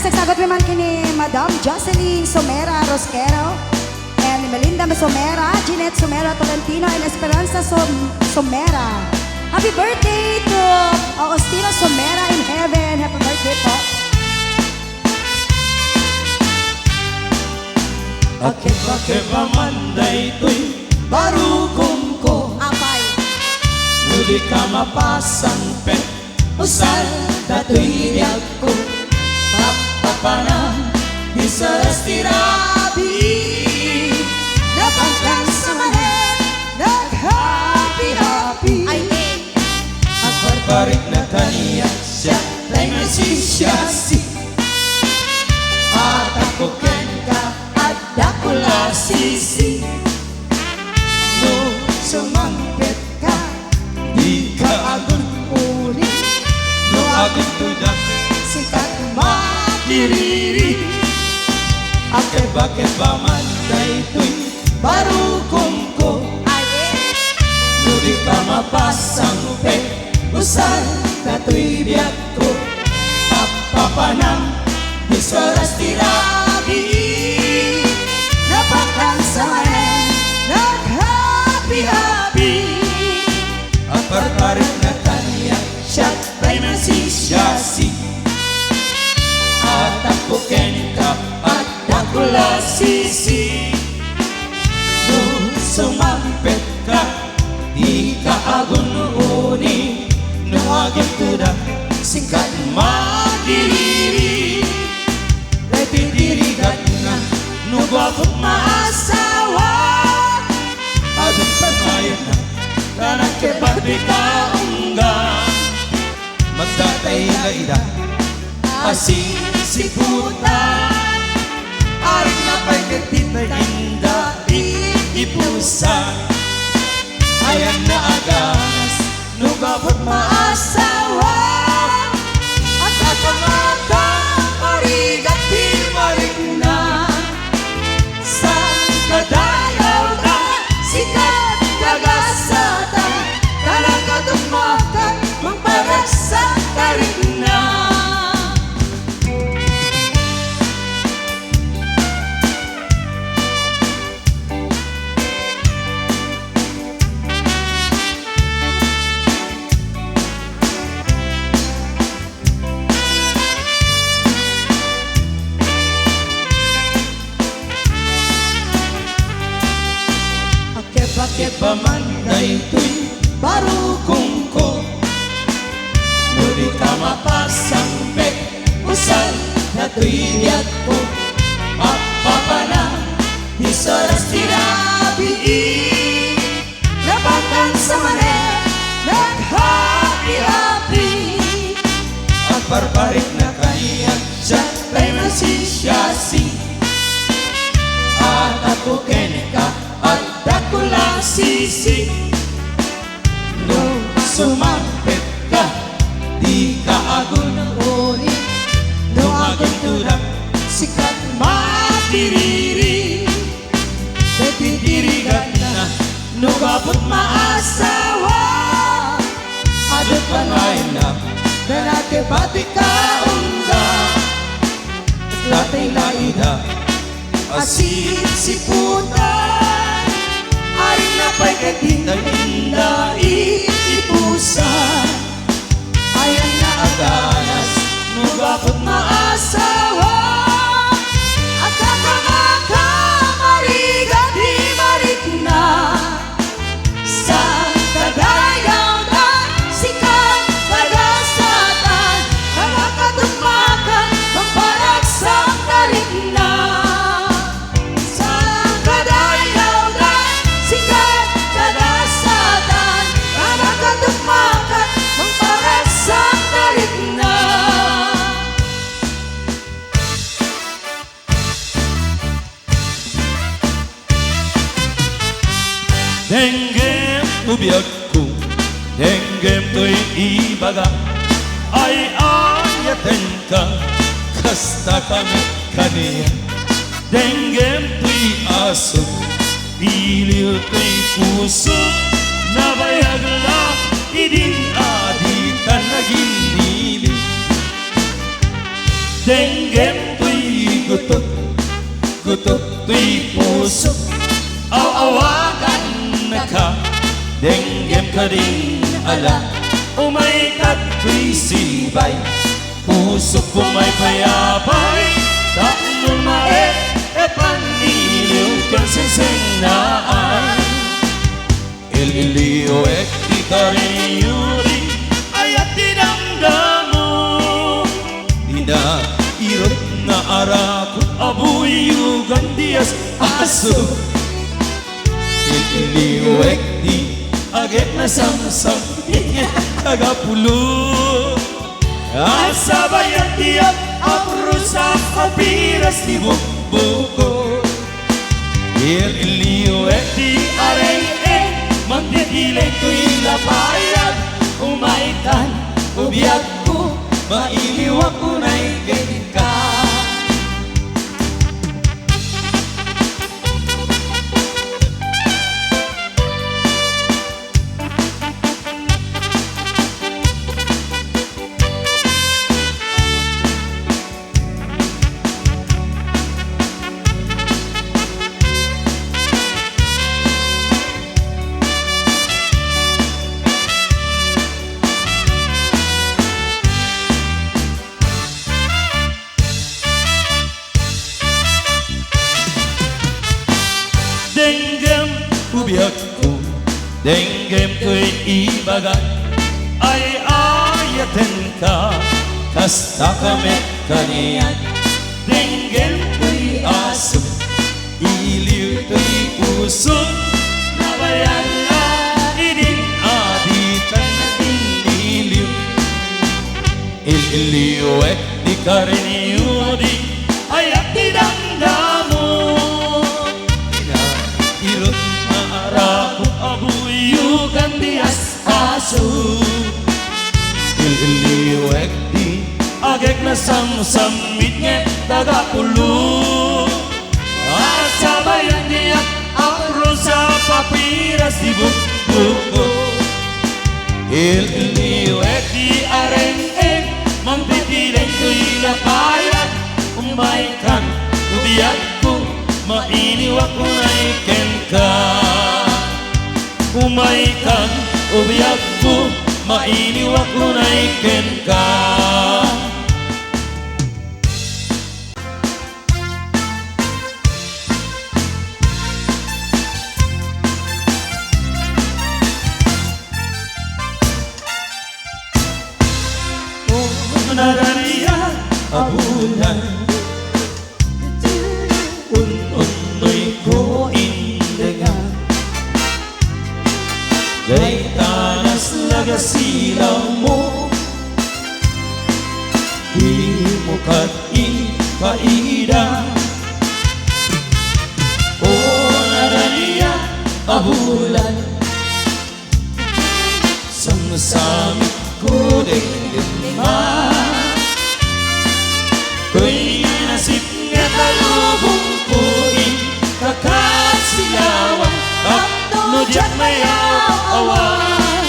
Nagsagot naman kini Madam Jocelyn Somera Rosquero and Melinda Somera, Jeanette Somera Tolentino, and Esperanza Somera. Happy birthday to Agostino Somera in heaven. Happy birthday po. Akeba manday to'y barukong ko. Apay. Muli ka mapasang pet, usal dato'y biyag ko. Papapanang isaras tirabi, Napangkang sa manet, nag-happy-happy. Ay, ang parparik na kaniya siya, tay nasisiyasi. At ako ken ka, at ako lasisi. No, sumangpet ka, di ka agun uli. No, agun tudak, sikat makiriri. Akeba manday to'y barukong ko. Nuri ka mapasang pet, usal dato'y biyag ko. Papapanang isaras tirabi, napangkang sa manet, nag-happy-happy. ang parparik na kaniya siya, tay nasisiyasi. At ako ken ka, at ako lasisi. No, sumampet ka, di ka agun-uni. No, agad tudak, singkat magiriri. Titirigan na, no, gwapot maasawa. Adun pa ngayon na, kanak kebati ka ungga. Magdatay na ida, asing siputan. Aring napay ketitay inda, ipusan. Ayan na agas, no, gwapot maasawa. At kakamata, marigat di marigna. Sa kadayaw na, sikat kagasatan. Talaga dumakan, magparasa ka rin na. Akeba manday to'y barukong ko. Nuri ka mapasang bek, usal na to'y biyag ko. Papapanang isaras tirabi, Napangkang sa manet, nag-happy-happy. ang parparik na kaniya siya, tay nasisiyasi. At ako ken ka, at ako lasisi. No, sumampet ka, di ka agun-uni. No, agun tudak, sikat matiriri. Titirigan na, no, gwapot maasawa. Adun pa ngayon na, nanakebati ka ungga. Datay laida, asin siputan. Aring napay katinda, ipusan. Ayan na aganas, no, gwapot maasawa. At kakamaka, marigat di marikna. Sa Kadayaw na, sikat kagasatan. Nakakatumakan, magparaksak ka rin na. Sa kadayaw na, sikat kagasatan. Nakakatumakan, magparaksak ka rin na. Denggem tu biyag ko, denggem to'y ibaga. Ay ayaten ka, kasta kami kaniya. Denggem to'y aso, iliw to'y puso. Nabayag la, idin adi ka naging nili. Denggem tuy gutok, gutok tuy pusok, aw-awakan na ka. Denggem ka din ala, umaikat tuy sibay, pusok pumay payapay, taknul maet e paniliw kang sengsenaan. Ililiw ek ikariniyuri ayat dinamdamu, Dina irot na arakot abuyugan dias aso. Ililiw ek di agek na samsam tagapulo. Asabayan tiap aprusak kapiras di buko. Ililiw ek di areng magdidilay ko'y lapayag, umaitan, ubiyag ko, mailiwak ko na'y ka. Denggem ubiyag ko, denggem ko'y ibagay, ay ayaten ka, kasta kamet kaniyan. Denggem ko'y aso, iliw ko'y puso, nabayan na idin aditan na iniliw. Ililiw ek di kariniyudi, ay at dinamdamo. Irot na arakot abuyugan dias aso. Ililiw ek di agek na samsamit nge tagapulo. Asabayan niya apro sa papiras di buko. Ililiw ek di areng-eng magdidilay ko'y lapayag, umaikan ubiyag ko, mainiwak ko na'y ka. Umaikan ubiyag ko, mainiwak ko na'y ka. Nadariya abulan, un-unoy ko indengan, gay tanas lagasilaw mo, di mo kat ipaida. O nadariya abulan, samsamit ko denggem ko'y nasip nga talubong ko'y kakasilawan, tapno diyak mayaw-awan.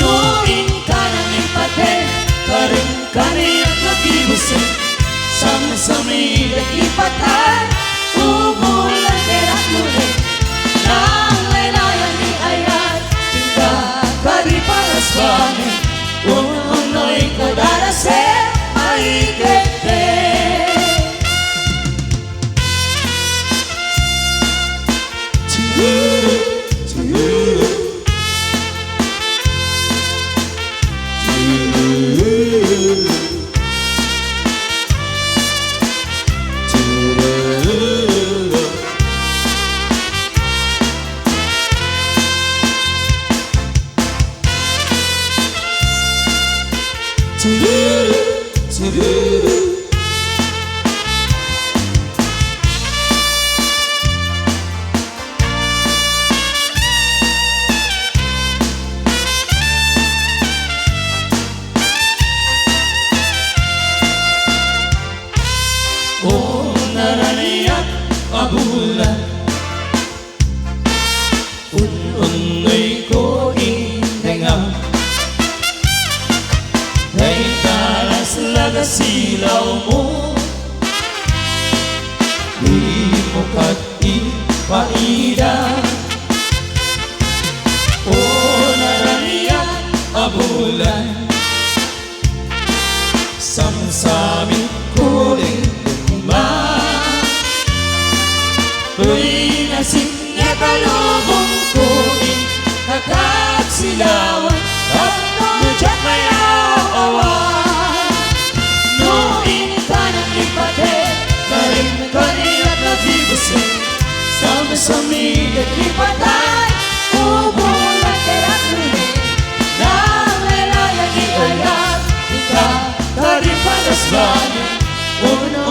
Noin ka nang ipaten, karing kaniyak nagibusin, sama-sami nag-ipatan, ubulan kerak nuli, nang laylayan ni ayat, tingka karipalas bami, unoy ko darase, maikete. silaw mo. Di mo kat ipaida o naraniya abulan. Samsami ko rin duman, uy nasip nga kalubong ko rin kakat silawan at nudyak may awan. Nuin ka ng ipate karin kanilap na bibusay sama-sami at ipatay ubulan karat nuhin nang lalayang iayat ikaw karin patas bagay uno